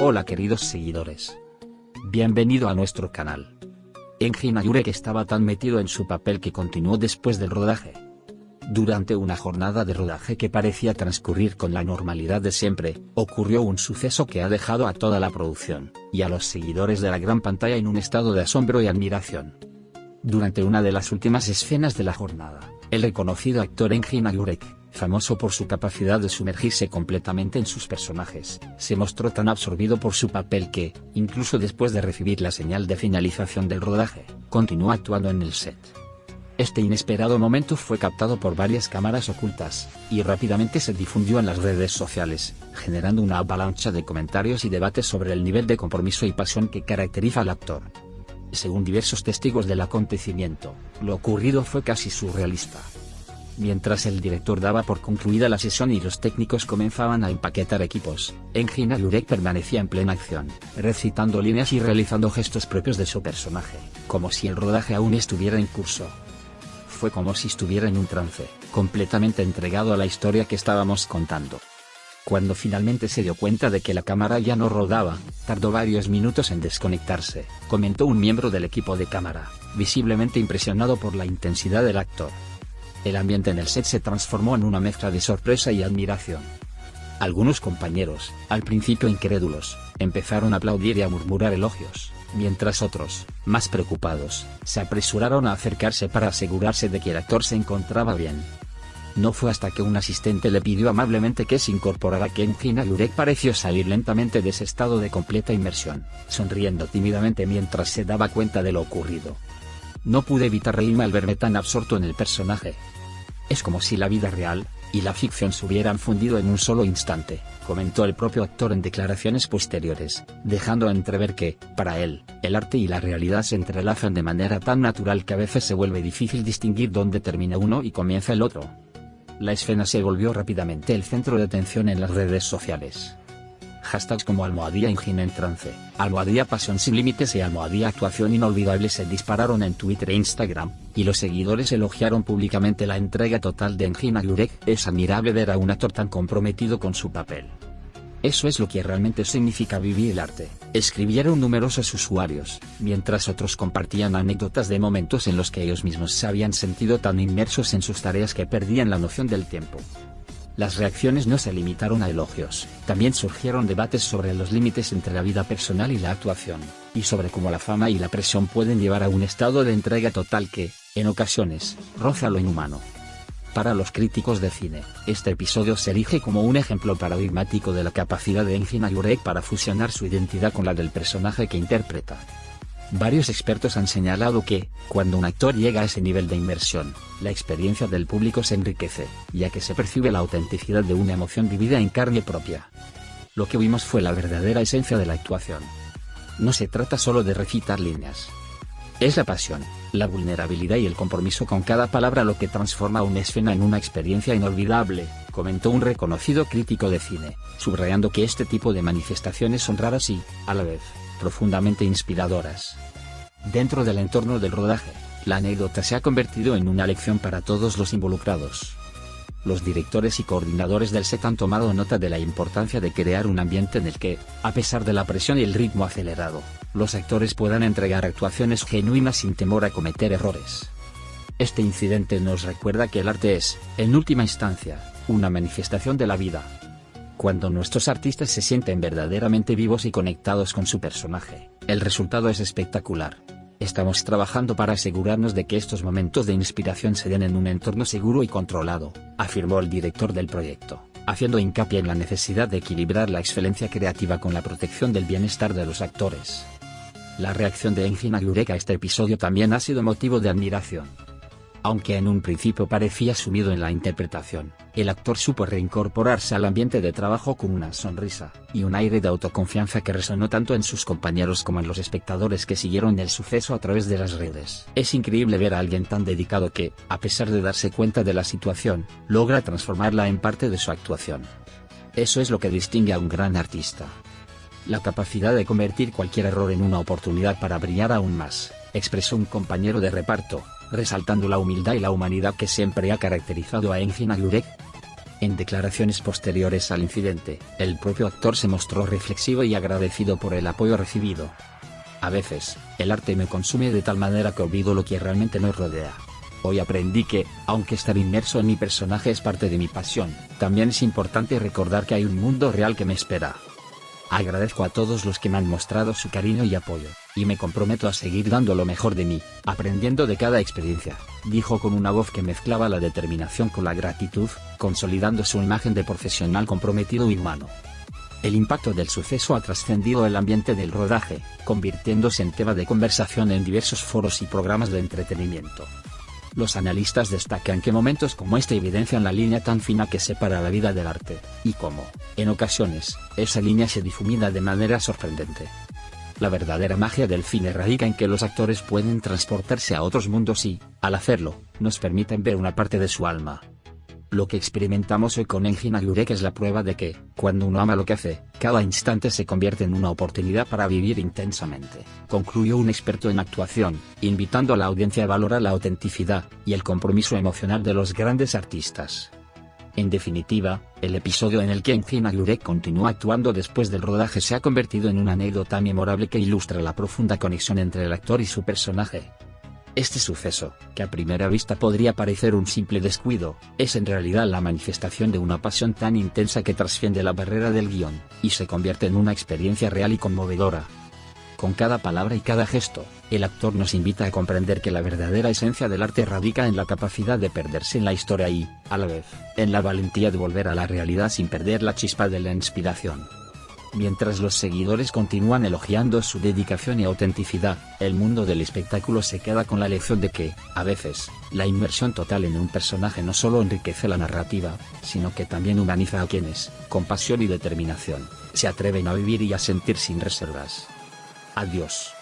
Hola queridos seguidores. Bienvenido a nuestro canal. Engin Agurek estaba tan metido en su papel que continuó después del rodaje. Durante una jornada de rodaje que parecía transcurrir con la normalidad de siempre, ocurrió un suceso que ha dejado a toda la producción, y a los seguidores de la gran pantalla en un estado de asombro y admiración. Durante una de las últimas escenas de la jornada, el reconocido actor Engin Agurek, famoso por su capacidad de sumergirse completamente en sus personajes, se mostró tan absorbido por su papel que, incluso después de recibir la señal de finalización del rodaje, continuó actuando en el set. Este inesperado momento fue captado por varias cámaras ocultas, y rápidamente se difundió en las redes sociales, generando una avalancha de comentarios y debates sobre el nivel de compromiso y pasión que caracteriza al actor. Según diversos testigos del acontecimiento, lo ocurrido fue casi surrealista. Mientras el director daba por concluida la sesión y los técnicos comenzaban a empaquetar equipos, Engin Agurek permanecía en plena acción, recitando líneas y realizando gestos propios de su personaje, como si el rodaje aún estuviera en curso. Fue como si estuviera en un trance, completamente entregado a la historia que estábamos contando. Cuando finalmente se dio cuenta de que la cámara ya no rodaba, tardó varios minutos en desconectarse, comentó un miembro del equipo de cámara, visiblemente impresionado por la intensidad del actor. El ambiente en el set se transformó en una mezcla de sorpresa y admiración. Algunos compañeros, al principio incrédulos, empezaron a aplaudir y a murmurar elogios, mientras otros, más preocupados, se apresuraron a acercarse para asegurarse de que el actor se encontraba bien. No fue hasta que un asistente le pidió amablemente que se incorporara que Engin Agurek pareció salir lentamente de ese estado de completa inmersión, sonriendo tímidamente mientras se daba cuenta de lo ocurrido. No pude evitar reírme al verme tan absorto en el personaje. Es como si la vida real y la ficción se hubieran fundido en un solo instante, comentó el propio actor en declaraciones posteriores, dejando entrever que, para él, el arte y la realidad se entrelazan de manera tan natural que a veces se vuelve difícil distinguir dónde termina uno y comienza el otro. La escena se volvió rápidamente el centro de atención en las redes sociales. Hashtags como #Engin en trance, #Pasión sin límites y #Actuación inolvidable se dispararon en Twitter e Instagram, y los seguidores elogiaron públicamente la entrega total de Engin Agurek. Es admirable ver a un actor tan comprometido con su papel. Eso es lo que realmente significa vivir el arte, escribieron numerosos usuarios, mientras otros compartían anécdotas de momentos en los que ellos mismos se habían sentido tan inmersos en sus tareas que perdían la noción del tiempo. Las reacciones no se limitaron a elogios, también surgieron debates sobre los límites entre la vida personal y la actuación, y sobre cómo la fama y la presión pueden llevar a un estado de entrega total que, en ocasiones, roza lo inhumano. Para los críticos de cine, este episodio se erige como un ejemplo paradigmático de la capacidad de Engin Agurek para fusionar su identidad con la del personaje que interpreta. Varios expertos han señalado que, cuando un actor llega a ese nivel de inmersión, la experiencia del público se enriquece, ya que se percibe la autenticidad de una emoción vivida en carne propia. Lo que vimos fue la verdadera esencia de la actuación. No se trata solo de recitar líneas. Es la pasión, la vulnerabilidad y el compromiso con cada palabra lo que transforma una escena en una experiencia inolvidable, comentó un reconocido crítico de cine, subrayando que este tipo de manifestaciones son raras y, a la vez, profundamente inspiradoras. Dentro del entorno del rodaje, la anécdota se ha convertido en una lección para todos los involucrados. Los directores y coordinadores del set han tomado nota de la importancia de crear un ambiente en el que, a pesar de la presión y el ritmo acelerado, los actores puedan entregar actuaciones genuinas sin temor a cometer errores. Este incidente nos recuerda que el arte es, en última instancia, una manifestación de la vida. Cuando nuestros artistas se sienten verdaderamente vivos y conectados con su personaje, el resultado es espectacular. Estamos trabajando para asegurarnos de que estos momentos de inspiración se den en un entorno seguro y controlado, afirmó el director del proyecto, haciendo hincapié en la necesidad de equilibrar la excelencia creativa con la protección del bienestar de los actores. La reacción de Engin Agurek a este episodio también ha sido motivo de admiración. Aunque en un principio parecía sumido en la interpretación, el actor supo reincorporarse al ambiente de trabajo con una sonrisa y un aire de autoconfianza que resonó tanto en sus compañeros como en los espectadores que siguieron el suceso a través de las redes. Es increíble ver a alguien tan dedicado que, a pesar de darse cuenta de la situación, logra transformarla en parte de su actuación. Eso es lo que distingue a un gran artista. La capacidad de convertir cualquier error en una oportunidad para brillar aún más, expresó un compañero de reparto, resaltando la humildad y la humanidad que siempre ha caracterizado a Engin Agurek. En declaraciones posteriores al incidente, el propio actor se mostró reflexivo y agradecido por el apoyo recibido. A veces, el arte me consume de tal manera que olvido lo que realmente nos rodea. Hoy aprendí que, aunque estar inmerso en mi personaje es parte de mi pasión, también es importante recordar que hay un mundo real que me espera. Agradezco a todos los que me han mostrado su cariño y apoyo, y me comprometo a seguir dando lo mejor de mí, aprendiendo de cada experiencia, dijo con una voz que mezclaba la determinación con la gratitud, consolidando su imagen de profesional comprometido y humano. El impacto del suceso ha trascendido el ambiente del rodaje, convirtiéndose en tema de conversación en diversos foros y programas de entretenimiento. Los analistas destacan que momentos como este evidencian la línea tan fina que separa la vida del arte, y cómo, en ocasiones, esa línea se difumina de manera sorprendente. La verdadera magia del cine radica en que los actores pueden transportarse a otros mundos y, al hacerlo, nos permiten ver una parte de su alma. Lo que experimentamos hoy con Engin Agurek es la prueba de que, cuando uno ama lo que hace, cada instante se convierte en una oportunidad para vivir intensamente, concluyó un experto en actuación, invitando a la audiencia a valorar la autenticidad y el compromiso emocional de los grandes artistas. En definitiva, el episodio en el que Engin Agurek continúa actuando después del rodaje se ha convertido en una anécdota memorable que ilustra la profunda conexión entre el actor y su personaje. Este suceso, que a primera vista podría parecer un simple descuido, es en realidad la manifestación de una pasión tan intensa que trasciende la barrera del guión, y se convierte en una experiencia real y conmovedora. Con cada palabra y cada gesto, el actor nos invita a comprender que la verdadera esencia del arte radica en la capacidad de perderse en la historia y, a la vez, en la valentía de volver a la realidad sin perder la chispa de la inspiración. Mientras los seguidores continúan elogiando su dedicación y autenticidad, el mundo del espectáculo se queda con la lección de que, a veces, la inmersión total en un personaje no solo enriquece la narrativa, sino que también humaniza a quienes, con pasión y determinación, se atreven a vivir y a sentir sin reservas. Adiós.